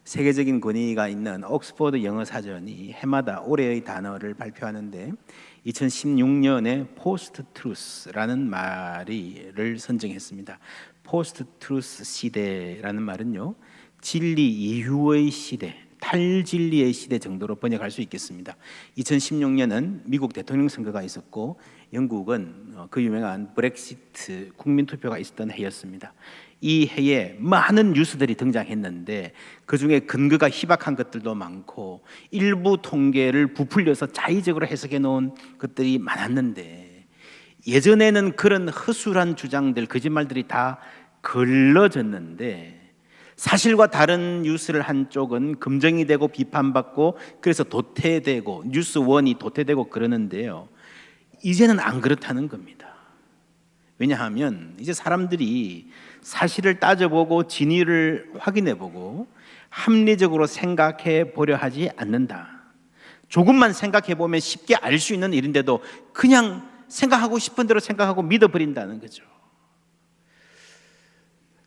세계적인 권위가 있는 옥스퍼드 영어 사전이 해마다 올해의 단어를 발표하는데 2016년에 포스트 트루스라는 말을 선정했습니다. 포스트 트루스 시대라는 말은요, 진리 이후의 시대, 탈진리의 시대 정도로 번역할 수 있겠습니다. 2016년은 미국 대통령 선거가 있었고 영국은 그 유명한 브렉시트 국민투표가 있었던 해였습니다. 이 해에 많은 뉴스들이 등장했는데 그중에 근거가 희박한 것들도 많고 일부 통계를 부풀려서 자의적으로 해석해 놓은 것들이 많았는데, 예전에는 그런 허술한 주장들, 거짓말들이 다 걸러졌는데 사실과 다른 뉴스를 한 쪽은 검증이 되고 비판받고 그래서 도태되고 뉴스원이 도태되고 그러는데요, 이제는 안 그렇다는 겁니다. 왜냐하면 이제 사람들이 사실을 따져보고 진위를 확인해보고 합리적으로 생각해 보려 하지 않는다. 조금만 생각해 보면 쉽게 알 수 있는 일인데도 그냥 생각하고 싶은 대로 생각하고 믿어버린다는 거죠.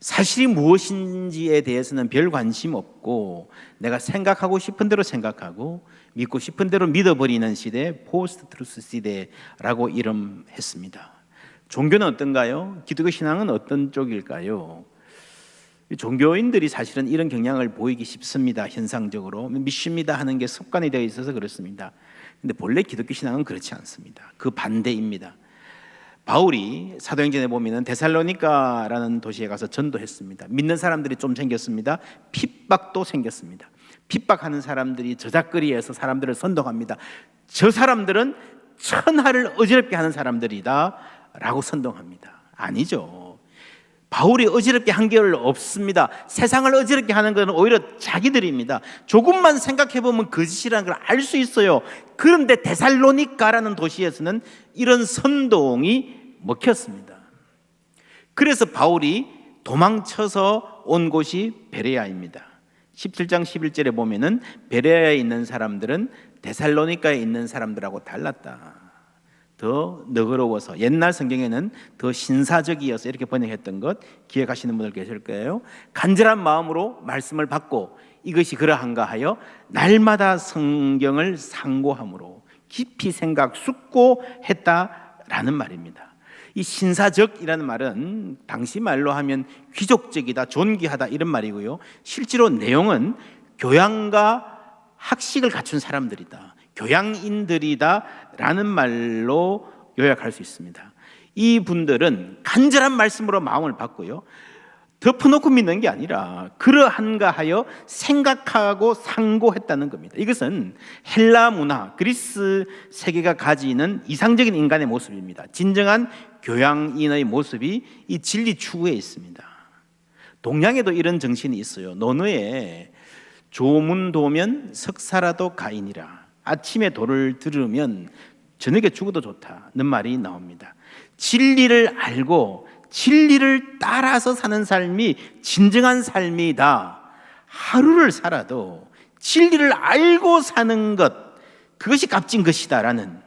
사실이 무엇인지에 대해서는 별 관심 없고 내가 생각하고 싶은 대로 생각하고 믿고 싶은 대로 믿어버리는 시대, 포스트 트루스 시대라고 이름했습니다. 종교는 어떤가요? 기독교 신앙은 어떤 쪽일까요? 종교인들이 사실은 이런 경향을 보이기 쉽습니다. 현상적으로 믿습니다 하는 게 습관이 되어 있어서 그렇습니다. 근데 본래 기독교 신앙은 그렇지 않습니다. 그 반대입니다. 바울이 사도행전에 보면 데살로니가라는 도시에 가서 전도했습니다. 믿는 사람들이 좀 생겼습니다. 핍박도 생겼습니다. 핍박하는 사람들이 저작거리에서 사람들을 선동합니다. 저 사람들은 천하를 어지럽게 하는 사람들이다 라고 선동합니다. 아니죠. 바울이 어지럽게 한 게 없습니다. 세상을 어지럽게 하는 것은 오히려 자기들입니다. 조금만 생각해 보면 거짓이라는 걸 알 수 있어요. 그런데 데살로니가라는 도시에서는 이런 선동이 먹혔습니다. 그래서 바울이 도망쳐서 온 곳이 베레아입니다. 17장 11절에 보면은 베레아에 있는 사람들은 데살로니가에 있는 사람들하고 달랐다. 더 너그러워서, 옛날 성경에는 더 신사적이어서 이렇게 번역했던 것 기억하시는 분들 계실 거예요. 간절한 마음으로 말씀을 받고 이것이 그러한가 하여 날마다 성경을 상고함으로 깊이 생각 숙고했다라는 말입니다. 이 신사적이라는 말은 당시 말로 하면 귀족적이다, 존귀하다 이런 말이고요, 실제로 내용은 교양과 학식을 갖춘 사람들이다, 교양인들이다 라는 말로 요약할 수 있습니다. 이 분들은 간절한 말씀으로 마음을 받고요, 덮어놓고 믿는 게 아니라 그러한가 하여 생각하고 상고했다는 겁니다. 이것은 헬라 문화, 그리스 세계가 가지는 이상적인 인간의 모습입니다. 진정한 교양인의 모습이 이 진리 추구에 있습니다. 동양에도 이런 정신이 있어요. 논어에 조문도면 석사라도 가인이라, 아침에 도를 들으면 저녁에 죽어도 좋다는 말이 나옵니다. 진리를 알고 진리를 따라서 사는 삶이 진정한 삶이다. 하루를 살아도 진리를 알고 사는 것, 그것이 값진 것이다 라는,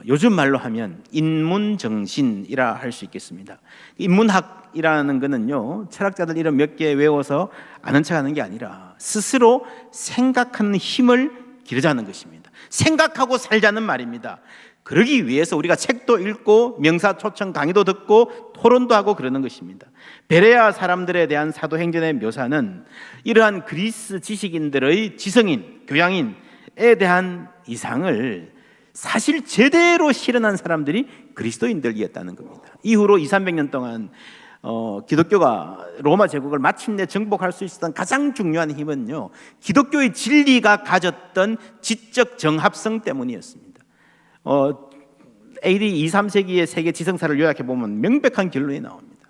요즘 말로 하면 인문정신이라 할 수 있겠습니다. 인문학이라는 것은요, 철학자들 이름 몇 개 외워서 아는 척하는 게 아니라 스스로 생각하는 힘을 기르자는 것입니다. 생각하고 살자는 말입니다. 그러기 위해서 우리가 책도 읽고 명사초청 강의도 듣고 토론도 하고 그러는 것입니다. 베레아 사람들에 대한 사도행전의 묘사는 이러한 그리스 지식인들의 지성인, 교양인에 대한 이상을 사실 제대로 실현한 사람들이 그리스도인들이었다는 겁니다. 이후로 200~300년 동안 기독교가 로마 제국을 마침내 정복할 수 있었던 가장 중요한 힘은요, 기독교의 진리가 가졌던 지적 정합성 때문이었습니다. AD 2, 3세기의 세계 지성사를 요약해 보면 명백한 결론이 나옵니다.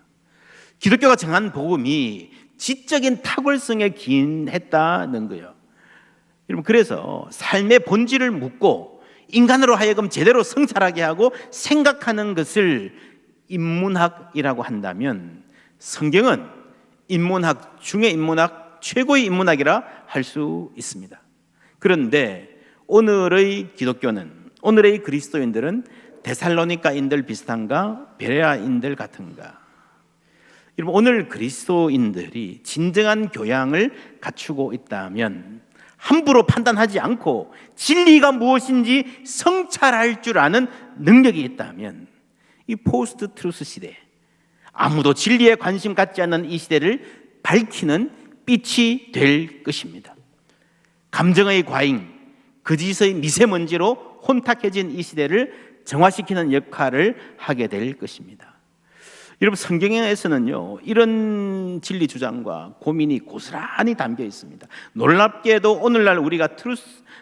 기독교가 정한 복음이 지적인 탁월성에 기인했다는 거예요. 여러분, 그래서 삶의 본질을 묻고 인간으로 하여금 제대로 성찰하게 하고 생각하는 것을 인문학이라고 한다면, 성경은 인문학 중의 인문학, 최고의 인문학이라 할 수 있습니다. 그런데 오늘의 기독교는, 오늘의 그리스도인들은 데살로니가인들 비슷한가? 베레아인들 같은가? 여러분, 오늘 그리스도인들이 진정한 교양을 갖추고 있다면 함부로 판단하지 않고 진리가 무엇인지 성찰할 줄 아는 능력이 있다면 이 포스트 트루스 시대, 아무도 진리에 관심 갖지 않는 이 시대를 밝히는 빛이 될 것입니다. 감정의 과잉, 거짓의 미세먼지로 혼탁해진 이 시대를 정화시키는 역할을 하게 될 것입니다. 여러분, 성경에서는요, 이런 진리 주장과 고민이 고스란히 담겨 있습니다. 놀랍게도 오늘날 우리가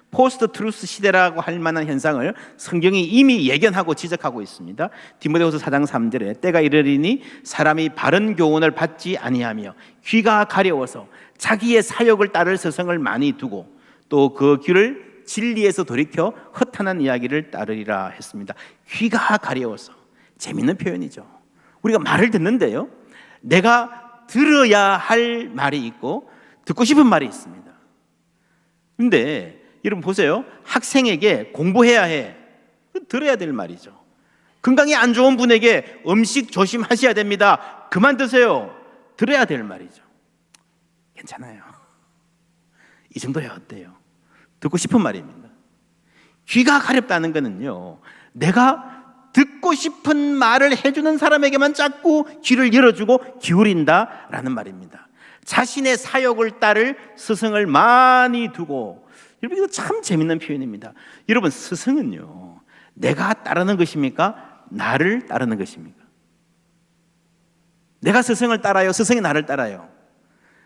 포스트 트루스 시대라고 할 만한 현상을 성경이 이미 예견하고 지적하고 있습니다. 디모데후서 4장 3절에 때가 이르리니 사람이 바른 교훈을 받지 아니하며 귀가 가려워서 자기의 사욕을 따를 서성을 많이 두고 또 그 귀를 진리에서 돌이켜 허탄한 이야기를 따르리라 했습니다. 귀가 가려워서, 재밌는 표현이죠. 우리가 말을 듣는데요, 내가 들어야 할 말이 있고 듣고 싶은 말이 있습니다. 그런데 여러분 보세요. 학생에게 공부해야 해, 들어야 될 말이죠. 건강이 안 좋은 분에게 음식 조심하셔야 됩니다, 그만 드세요, 들어야 될 말이죠. 괜찮아요. 이 정도야 어때요? 듣고 싶은 말입니다. 귀가 가렵다는 것은요, 내가 듣고 싶은 말을 해주는 사람에게만 자꾸 귀를 열어주고 기울인다라는 말입니다. 자신의 사욕을 따를 스승을 많이 두고, 여러분 이거 참 재밌는 표현입니다. 여러분, 스승은요, 내가 따르는 것입니까? 나를 따르는 것입니까? 내가 스승을 따라요? 스승이 나를 따라요?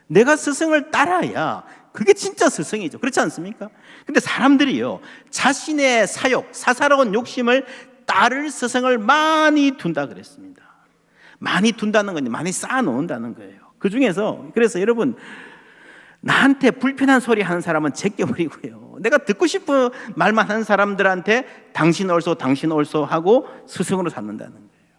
내가 스승을 따라야 그게 진짜 스승이죠. 그렇지 않습니까? 근데 사람들이요, 자신의 사욕, 사사로운 욕심을 따를 스승을 많이 둔다 그랬습니다. 많이 둔다는 건 많이 쌓아놓는다는 거예요. 그 중에서, 그래서 여러분, 나한테 불편한 소리 하는 사람은 제껴버리고요, 내가 듣고 싶은 말만 하는 사람들한테 당신 옳소, 당신 옳소 하고 스승으로 삼는다는 거예요.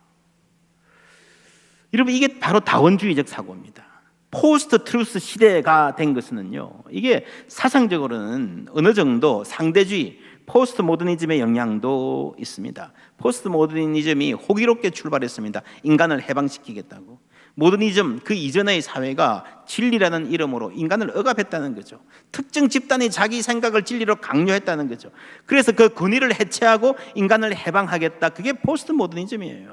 여러분, 이게 바로 다원주의적 사고입니다. 포스트 트루스 시대가 된 것은요, 이게 사상적으로는 어느 정도 상대주의, 포스트 모더니즘의 영향도 있습니다. 포스트 모더니즘이 호기롭게 출발했습니다. 인간을 해방시키겠다고. 모더니즘, 그 이전의 사회가 진리라는 이름으로 인간을 억압했다는 거죠. 특정 집단이 자기 생각을 진리로 강요했다는 거죠. 그래서 그 권위를 해체하고 인간을 해방하겠다, 그게 포스트 모더니즘이에요.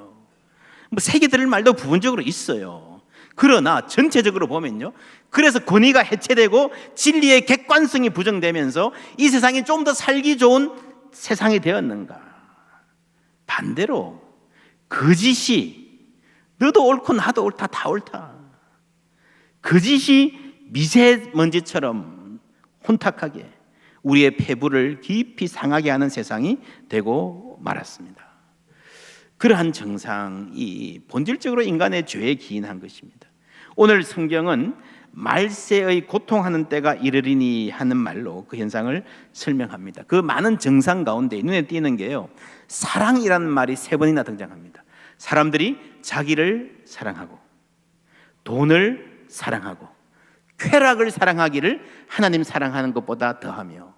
뭐 세계 들을 말도 부분적으로 있어요. 그러나 전체적으로 보면요, 그래서 권위가 해체되고 진리의 객관성이 부정되면서 이 세상이 좀 더 살기 좋은 세상이 되었는가? 반대로 거짓이, 너도 옳고 나도 옳다, 다 옳다, 거짓이 미세먼지처럼 혼탁하게 우리의 폐부를 깊이 상하게 하는 세상이 되고 말았습니다. 그러한 정상이 본질적으로 인간의 죄에 기인한 것입니다. 오늘 성경은 말세의 고통하는 때가 이르리니 하는 말로 그 현상을 설명합니다. 그 많은 정상 가운데 눈에 띄는 게요, 사랑이라는 말이 3번이나 등장합니다. 사람들이 자기를 사랑하고 돈을 사랑하고 쾌락을 사랑하기를 하나님 사랑하는 것보다 더하며.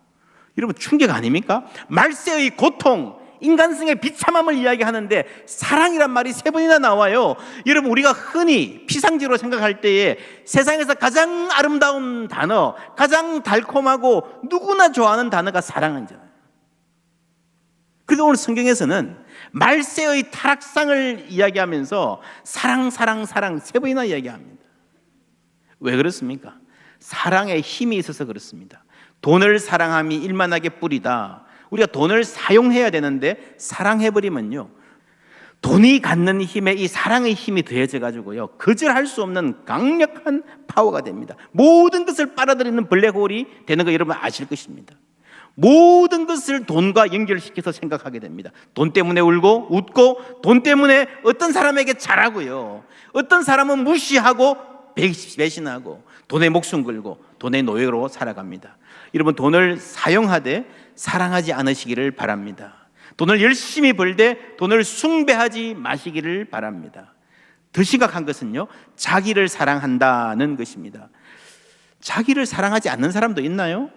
여러분, 충격 아닙니까? 말세의 고통, 인간성의 비참함을 이야기하는데 사랑이란 말이 3번이나 나와요. 여러분, 우리가 흔히 피상적으로 생각할 때에 세상에서 가장 아름다운 단어, 가장 달콤하고 누구나 좋아하는 단어가 사랑이잖아요. 그런데 오늘 성경에서는 말세의 타락상을 이야기하면서 사랑, 사랑, 사랑 3번이나 이야기합니다. 왜 그렇습니까? 사랑에 힘이 있어서 그렇습니다. 돈을 사랑함이 일만하게 뿌리다. 우리가 돈을 사용해야 되는데 사랑해버리면요, 돈이 갖는 힘에 이 사랑의 힘이 더해져 가지고요, 거절할 수 없는 강력한 파워가 됩니다. 모든 것을 빨아들이는 블랙홀이 되는 거 여러분 아실 것입니다. 모든 것을 돈과 연결시켜서 생각하게 됩니다. 돈 때문에 울고 웃고, 돈 때문에 어떤 사람에게 잘하고요, 어떤 사람은 무시하고 배신하고 돈에 목숨 걸고 돈의 노예로 살아갑니다. 여러분, 돈을 사용하되 사랑하지 않으시기를 바랍니다. 돈을 열심히 벌되 돈을 숭배하지 마시기를 바랍니다. 더 심각한 것은요, 자기를 사랑한다는 것입니다. 자기를 사랑하지 않는 사람도 있나요?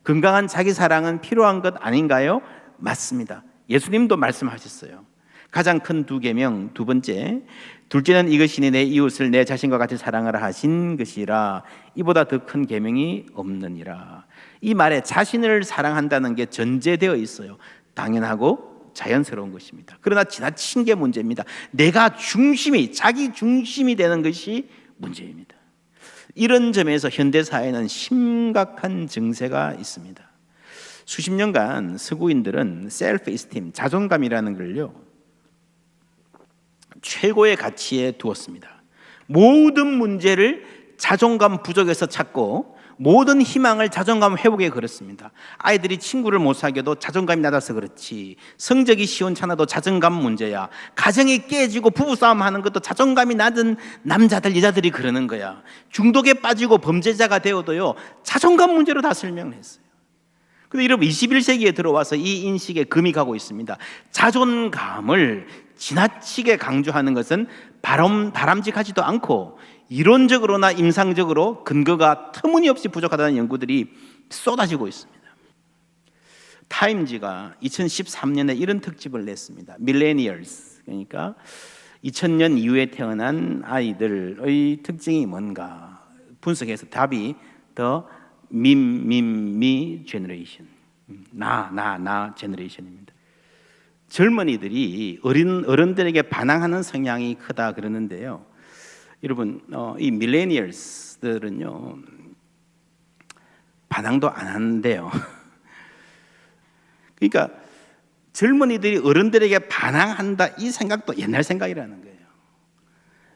건강한 자기 사랑은 필요한 것 아닌가요? 맞습니다. 예수님도 말씀하셨어요. 가장 큰 두 계명, 두 번째, 둘째는 이것이니 내 이웃을 내 자신과 같이 사랑하라 하신 것이라. 이보다 더 큰 계명이 없느니라. 이 말에 자신을 사랑한다는 게 전제되어 있어요. 당연하고 자연스러운 것입니다. 그러나 지나친 게 문제입니다. 내가 중심이, 자기 중심이 되는 것이 문제입니다. 이런 점에서 현대사회는 심각한 증세가 있습니다. 수십 년간 서구인들은 셀프 이스팀, 자존감이라는 걸요 최고의 가치에 두었습니다. 모든 문제를 자존감 부족에서 찾고 모든 희망을 자존감 회복에 걸었습니다. 아이들이 친구를 못 사귀어도 자존감이 낮아서 그렇지, 성적이 시원찮아도 자존감 문제야, 가정이 깨지고 부부싸움 하는 것도 자존감이 낮은 남자들 여자들이 그러는 거야, 중독에 빠지고 범죄자가 되어도요 자존감 문제로 다 설명을 했어요. 그런데 여러분 21세기에 들어와서 이 인식에 금이 가고 있습니다. 자존감을 지나치게 강조하는 것은 바람직하지도 않고 이론적으로나 임상적으로 근거가 터무니없이 부족하다는 연구들이 쏟아지고 있습니다. 타임지가 2013년에 이런 특집을 냈습니다. 밀레니얼스, 그러니까 2000년 이후에 태어난 아이들의 특징이 뭔가 분석해서 답이 더 미 제너레이션, 나 제너레이션입니다. 젊은이들이 어른들에게 반항하는 성향이 크다 그러는데요. 여러분, 이 밀레니얼스들은요 반항도 안 하는데요. 그러니까 젊은이들이 어른들에게 반항한다 이 생각도 옛날 생각이라는 거예요.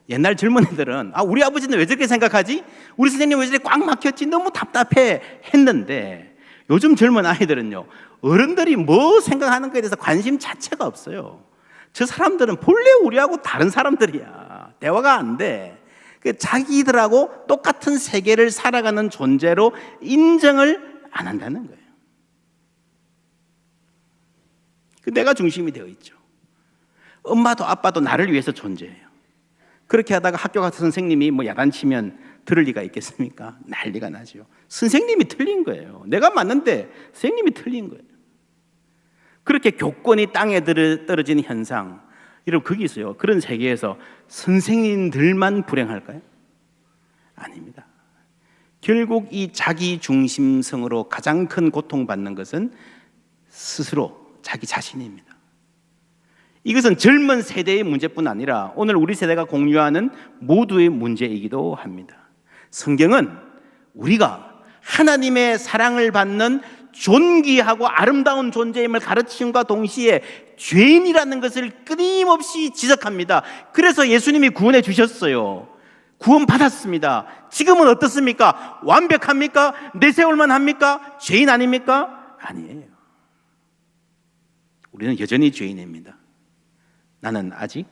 옛날 젊은이들은 우리 아버지는 왜 저렇게 생각하지? 우리 선생님 왜 저렇게 꽉 막혔지? 너무 답답해 했는데, 요즘 젊은 아이들은요 어른들이 뭐 생각하는 것에 대해서 관심 자체가 없어요. 저 사람들은 본래 우리하고 다른 사람들이야. 대화가 안 돼. 자기들하고 똑같은 세계를 살아가는 존재로 인정을 안 한다는 거예요. 내가 중심이 되어 있죠. 엄마도 아빠도 나를 위해서 존재해요. 그렇게 하다가 학교 가서 선생님이 뭐 야단치면 들을 리가 있겠습니까? 난리가 나죠. 선생님이 틀린 거예요. 내가 맞는데 선생님이 틀린 거예요. 그렇게 교권이 땅에 떨어지는 현상, 여러분 거기 있어요. 그런 세계에서 선생님들만 불행할까요? 아닙니다. 결국 이 자기 중심성으로 가장 큰 고통받는 것은 스스로 자기 자신입니다. 이것은 젊은 세대의 문제뿐 아니라 오늘 우리 세대가 공유하는 모두의 문제이기도 합니다. 성경은 우리가 하나님의 사랑을 받는 존귀하고 아름다운 존재임을 가르침과 동시에 죄인이라는 것을 끊임없이 지적합니다. 그래서 예수님이 구원해 주셨어요. 구원 받았습니다. 지금은 어떻습니까? 완벽합니까? 내세울만 합니까? 죄인 아닙니까? 아니에요. 우리는 여전히 죄인입니다. 나는 아직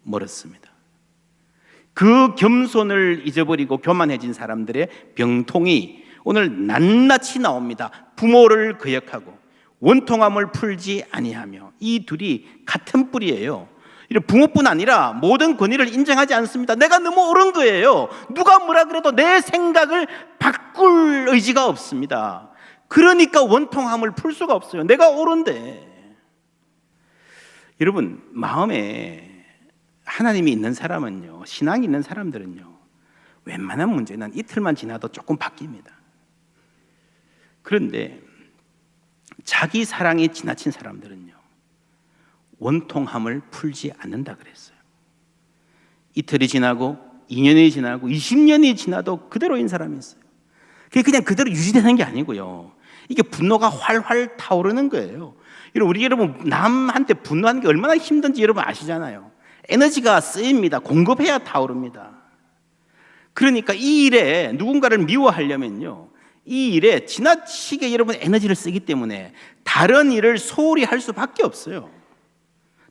멀었습니다. 그 겸손을 잊어버리고 교만해진 사람들의 병통이 오늘 낱낱이 나옵니다. 부모를 거역하고 원통함을 풀지 아니하며. 이 둘이 같은 뿌리예요. 부모뿐 아니라 모든 권위를 인정하지 않습니다. 내가 너무 옳은 거예요. 누가 뭐라 그래도 내 생각을 바꿀 의지가 없습니다. 그러니까 원통함을 풀 수가 없어요. 내가 옳은데. 여러분, 마음에 하나님이 있는 사람은요, 신앙이 있는 사람들은요, 웬만한 문제는 이틀만 지나도 조금 바뀝니다. 그런데 자기 사랑이 지나친 사람들은요, 원통함을 풀지 않는다 그랬어요. 이틀이 지나고 2년이 지나고 20년이 지나도 그대로인 사람이 있어요. 그게 그냥 그대로 유지되는 게 아니고요, 이게 분노가 활활 타오르는 거예요. 우리 여러분, 남한테 분노하는 게 얼마나 힘든지 여러분 아시잖아요. 에너지가 쓰입니다. 공급해야 타오릅니다. 그러니까 이 일에 누군가를 미워하려면요, 이 일에 지나치게 여러분 에너지를 쓰기 때문에 다른 일을 소홀히 할 수밖에 없어요.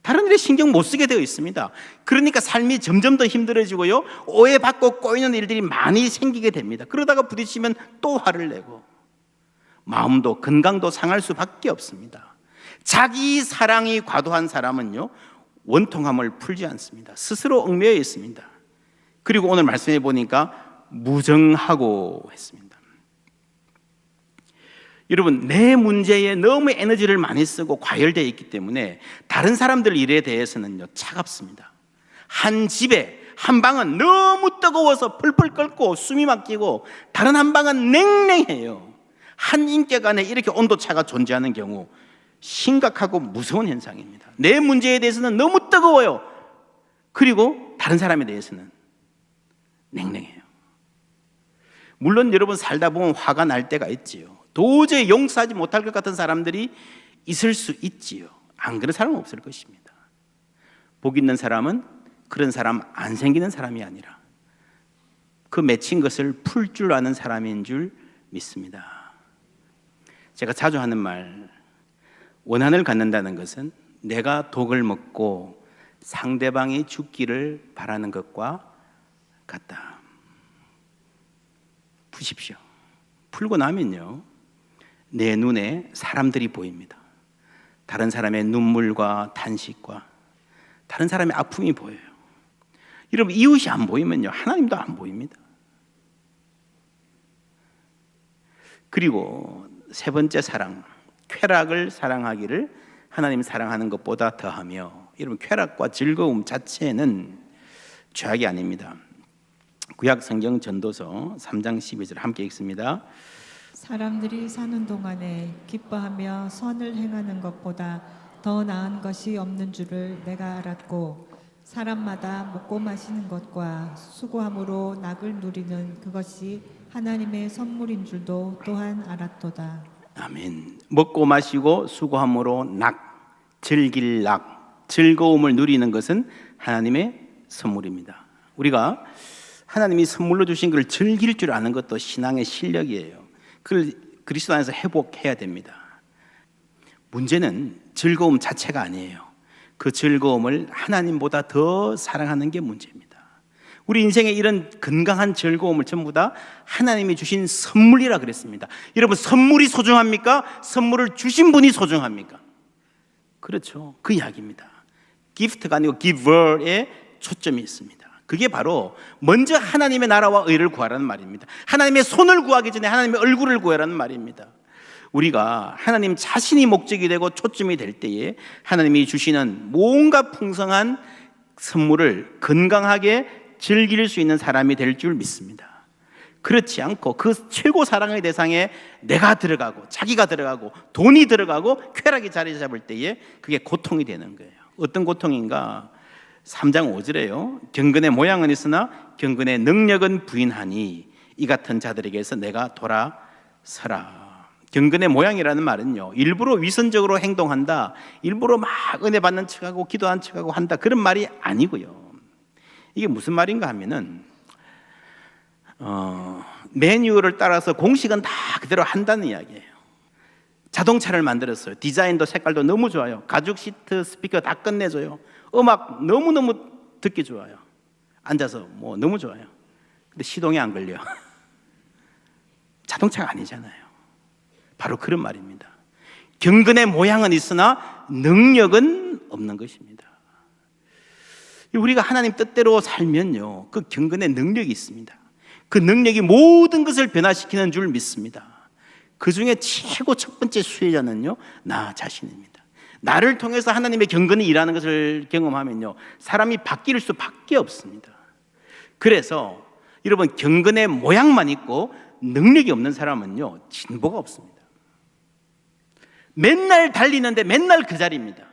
다른 일에 신경 못 쓰게 되어 있습니다. 그러니까 삶이 점점 더 힘들어지고요, 오해받고 꼬이는 일들이 많이 생기게 됩니다. 그러다가 부딪히면 또 화를 내고 마음도 건강도 상할 수밖에 없습니다. 자기 사랑이 과도한 사람은요, 원통함을 풀지 않습니다. 스스로 얽매여 있습니다. 그리고 오늘 말씀해 보니까 무정하고 했습니다. 여러분, 내 문제에 너무 에너지를 많이 쓰고 과열되어 있기 때문에 다른 사람들 일에 대해서는요 차갑습니다. 한 집에 한 방은 너무 뜨거워서 펄펄 끓고 숨이 막히고 다른 한 방은 냉랭해요. 한 인격 안에 이렇게 온도차가 존재하는 경우 심각하고 무서운 현상입니다. 내 문제에 대해서는 너무 뜨거워요. 그리고 다른 사람에 대해서는 냉랭해요. 물론 여러분 살다 보면 화가 날 때가 있지요. 도저히 용서하지 못할 것 같은 사람들이 있을 수 있지요. 안 그런 사람은 없을 것입니다. 복 있는 사람은 그런 사람 안 생기는 사람이 아니라 그 맺힌 것을 풀 줄 아는 사람인 줄 믿습니다. 제가 자주 하는 말, 원한을 갖는다는 것은 내가 독을 먹고 상대방이 죽기를 바라는 것과 같다. 푸십시오. 풀고 나면요 내 눈에 사람들이 보입니다. 다른 사람의 눈물과 탄식과 다른 사람의 아픔이 보여요. 여러분, 이웃이 안 보이면요 하나님도 안 보입니다. 그리고 세 번째 사랑, 쾌락을 사랑하기를 하나님 사랑하는 것보다 더하며, 여러분 쾌락과 즐거움 자체는 죄악이 아닙니다. 구약 성경 전도서 3장 12절 함께 읽습니다. 사람들이 사는 동안에 기뻐하며 선을 행하는 것보다 더 나은 것이 없는 줄을 내가 알았고, 사람마다 먹고 마시는 것과 수고함으로 낙을 누리는 그것이 하나님의 선물인 줄도 또한 알았도다. 아멘. 먹고 마시고 수고함으로 즐길 즐거움을 누리는 것은 하나님의 선물입니다. 우리가 하나님이 선물로 주신 걸 즐길 줄 아는 것도 신앙의 실력이에요. 그걸 그리스도 안에서 회복해야 됩니다. 문제는 즐거움 자체가 아니에요. 그 즐거움을 하나님보다 더 사랑하는 게 문제입니다. 우리 인생에 이런 건강한 즐거움을 전부 다 하나님이 주신 선물이라 그랬습니다. 여러분, 선물이 소중합니까? 선물을 주신 분이 소중합니까? 그렇죠. 그 이야기입니다. 기프트가 아니고 giver에 초점이 있습니다. 그게 바로 먼저 하나님의 나라와 의를 구하라는 말입니다. 하나님의 손을 구하기 전에 하나님의 얼굴을 구하라는 말입니다. 우리가 하나님 자신이 목적이 되고 초점이 될 때에 하나님이 주시는 뭔가 풍성한 선물을 건강하게 즐길 수 있는 사람이 될 줄 믿습니다. 그렇지 않고 그 최고 사랑의 대상에 내가 들어가고 자기가 들어가고 돈이 들어가고 쾌락이 자리 잡을 때에 그게 고통이 되는 거예요. 어떤 고통인가? 3장 5절에요. 경건의 모양은 있으나 경건의 능력은 부인하니 이 같은 자들에게서 내가 돌아서라. 경건의 모양이라는 말은요, 일부러 위선적으로 행동한다, 일부러 막 은혜 받는 척하고 기도한 척하고 한다, 그런 말이 아니고요. 이게 무슨 말인가 하면은 매뉴얼을 따라서 공식은 다 그대로 한다는 이야기예요. 자동차를 만들었어요. 디자인도 색깔도 너무 좋아요. 가죽 시트, 스피커 다 끝내줘요. 음악 너무너무 듣기 좋아요. 앉아서 뭐 너무 좋아요. 근데 시동이 안 걸려. 자동차가 아니잖아요. 바로 그런 말입니다. 경건의 모양은 있으나 능력은 없는 것입니다. 우리가 하나님 뜻대로 살면요, 그 경건의 능력이 있습니다. 그 능력이 모든 것을 변화시키는 줄 믿습니다. 그 중에 최고 첫 번째 수혜자는요, 나 자신입니다. 나를 통해서 하나님의 경건이 일하는 것을 경험하면요, 사람이 바뀔 수밖에 없습니다. 그래서 여러분, 경건의 모양만 있고 능력이 없는 사람은요, 진보가 없습니다. 맨날 달리는데 맨날 그 자리입니다.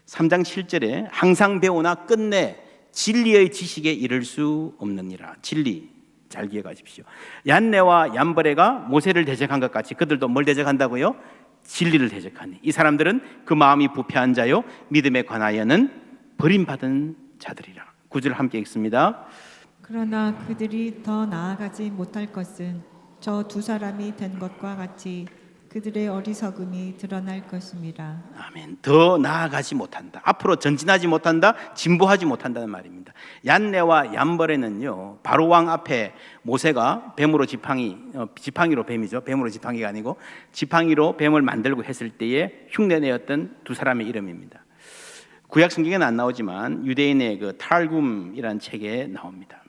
3장 7절에 항상 배우나 끝내 진리의 지식에 이를 수 없느니라. 진리 잘 기억하십시오. 얀네와 얀버레가 모세를 대적한 것 같이 그들도 뭘 대적한다고요? 진리를 대적하니 이 사람들은 그 마음이 부패한 자요 믿음에 관하여는 버림받은 자들이라. 9절 함께 읽습니다. 그러나 그들이 더 나아가지 못할 것은 저 두 사람이 된 것과 같이 그들의 어리석음이 드러날 것입니다. 아멘. 더 나아가지 못한다. 앞으로 전진하지 못한다. 진보하지 못한다는 말입니다. 얀네와 얀버레는요, 바로 왕 앞에 모세가 뱀으로 지팡이로 뱀이죠. 뱀으로 지팡이가 아니고 지팡이로 뱀을 만들고 했을 때에 흉내내었던 두 사람의 이름입니다. 구약 성경에는 안 나오지만 유대인의 그 탈굼이라는 책에 나옵니다.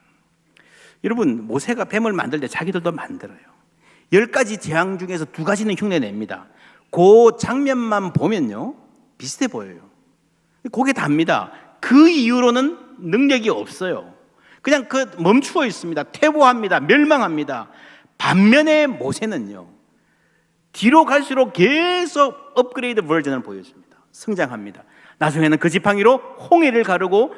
여러분, 모세가 뱀을 만들 때 자기들도 만들어요. 10가지 재앙 중에서 2가지는 흉내냅니다. 그 장면만 보면요 비슷해 보여요. 그게 답니다. 그 이후로는 능력이 없어요. 그냥 멈추어 있습니다. 퇴보합니다. 멸망합니다. 반면에 모세는요 뒤로 갈수록 계속 업그레이드 버전을 보여줍니다. 성장합니다. 나중에는 그 지팡이로 홍해를 가르고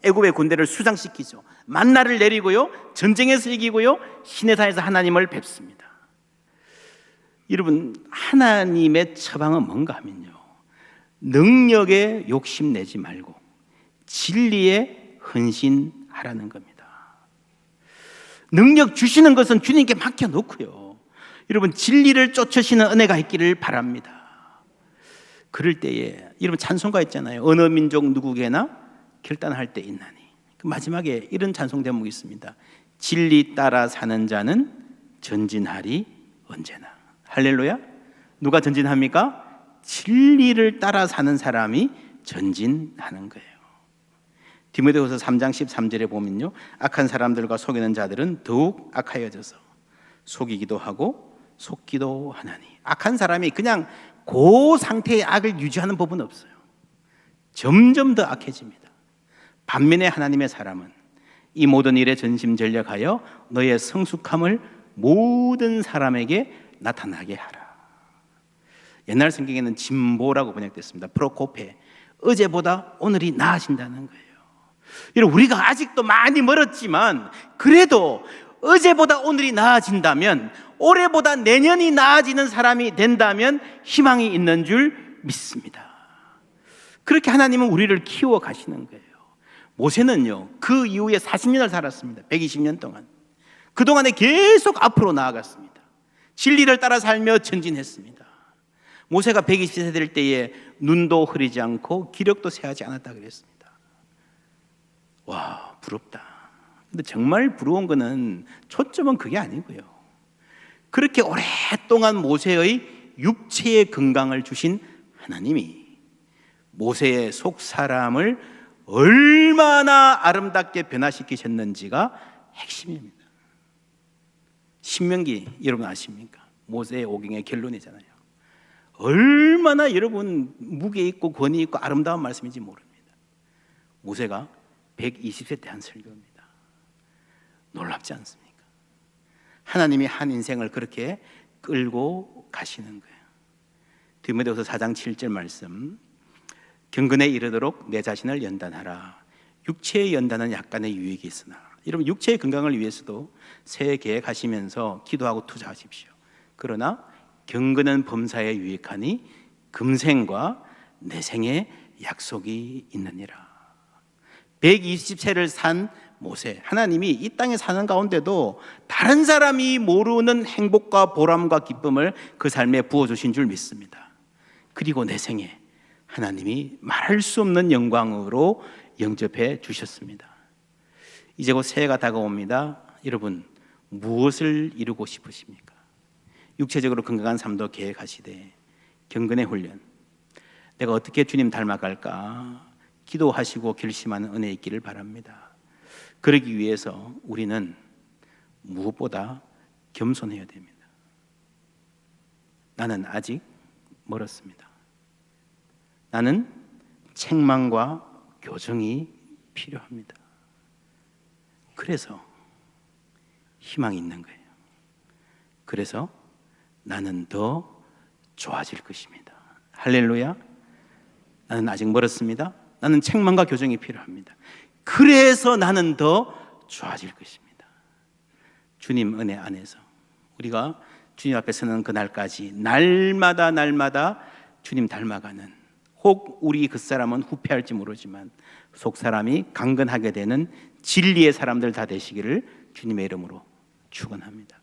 애굽의 군대를 수장시키죠. 만나를 내리고요 전쟁에서 이기고요 시내산에서 하나님을 뵙습니다. 여러분, 하나님의 처방은 뭔가 하면요 능력에 욕심내지 말고 진리에 헌신하라는 겁니다. 능력 주시는 것은 주님께 맡겨놓고요 여러분 진리를 쫓으시는 은혜가 있기를 바랍니다. 그럴 때에 여러분 찬송가 있잖아요. 어느 민족 누구에게나 결단할 때 있나니. 마지막에 이런 찬송 대목이 있습니다. 진리 따라 사는 자는 전진하리 언제나. 할렐루야. 누가 전진합니까? 진리를 따라 사는 사람이 전진하는 거예요. 디모데후서 3장 13절에 보면요 악한 사람들과 속이는 자들은 더욱 악하여져서 속이기도 하고 속기도 하나니. 악한 사람이 그냥 그 상태의 악을 유지하는 법은 없어요. 점점 더 악해집니다. 반면에 하나님의 사람은 이 모든 일에 전심전력하여 너의 성숙함을 모든 사람에게 나타나게 하라. 옛날 성경에는 진보라고 번역됐습니다. 프로코페, 어제보다 오늘이 나아진다는 거예요. 여러분, 우리가 아직도 많이 멀었지만 그래도 어제보다 오늘이 나아진다면, 올해보다 내년이 나아지는 사람이 된다면 희망이 있는 줄 믿습니다. 그렇게 하나님은 우리를 키워 가시는 거예요. 모세는요 그 이후에 40년을 살았습니다. 120년 동안. 그동안에 계속 앞으로 나아갔습니다. 진리를 따라 살며 전진했습니다. 모세가 120세 될 때에 눈도 흐리지 않고 기력도 쇠하지 않았다 그랬습니다. 와, 부럽다. 근데 정말 부러운 거는 초점은 그게 아니고요, 그렇게 오랫동안 모세의 육체의 건강을 주신 하나님이 모세의 속 사람을 얼마나 아름답게 변화시키셨는지가 핵심입니다. 신명기 여러분 아십니까? 모세의 오경의 결론이잖아요. 얼마나 여러분 무게 있고 권위 있고 아름다운 말씀인지 모릅니다. 모세가 120세 때 한 설교입니다. 놀랍지 않습니까? 하나님이 한 인생을 그렇게 끌고 가시는 거예요. 디모데후서 4장 7절 말씀, 경건에 이르도록 내 자신을 연단하라. 육체의 연단은 약간의 유익이 있으나. 여러분, 육체의 건강을 위해서도 새해 계획하시면서 기도하고 투자하십시오. 그러나 경건은 범사에 유익하니 금생과 내생에 약속이 있느니라. 120세를 산 모세, 하나님이 이 땅에 사는 가운데도 다른 사람이 모르는 행복과 보람과 기쁨을 그 삶에 부어주신 줄 믿습니다. 그리고 내생에 하나님이 말할 수 없는 영광으로 영접해 주셨습니다. 이제 곧 새해가 다가옵니다. 여러분, 무엇을 이루고 싶으십니까? 육체적으로 건강한 삶도 계획하시되 경건의 훈련, 내가 어떻게 주님 닮아갈까 기도하시고 결심하는 은혜 있기를 바랍니다. 그러기 위해서 우리는 무엇보다 겸손해야 됩니다. 나는 아직 멀었습니다. 나는 책망과 교정이 필요합니다. 그래서 희망이 있는 거예요. 그래서 나는 더 좋아질 것입니다. 할렐루야. 나는 아직 멀었습니다. 나는 책망과 교정이 필요합니다. 그래서 나는 더 좋아질 것입니다. 주님 은혜 안에서 우리가 주님 앞에 서는 그날까지 날마다 주님 닮아가는, 혹 우리 그 사람은 후패할지 모르지만 속 사람이 강건하게 되는 진리의 사람들 다 되시기를 주님의 이름으로 축원합니다.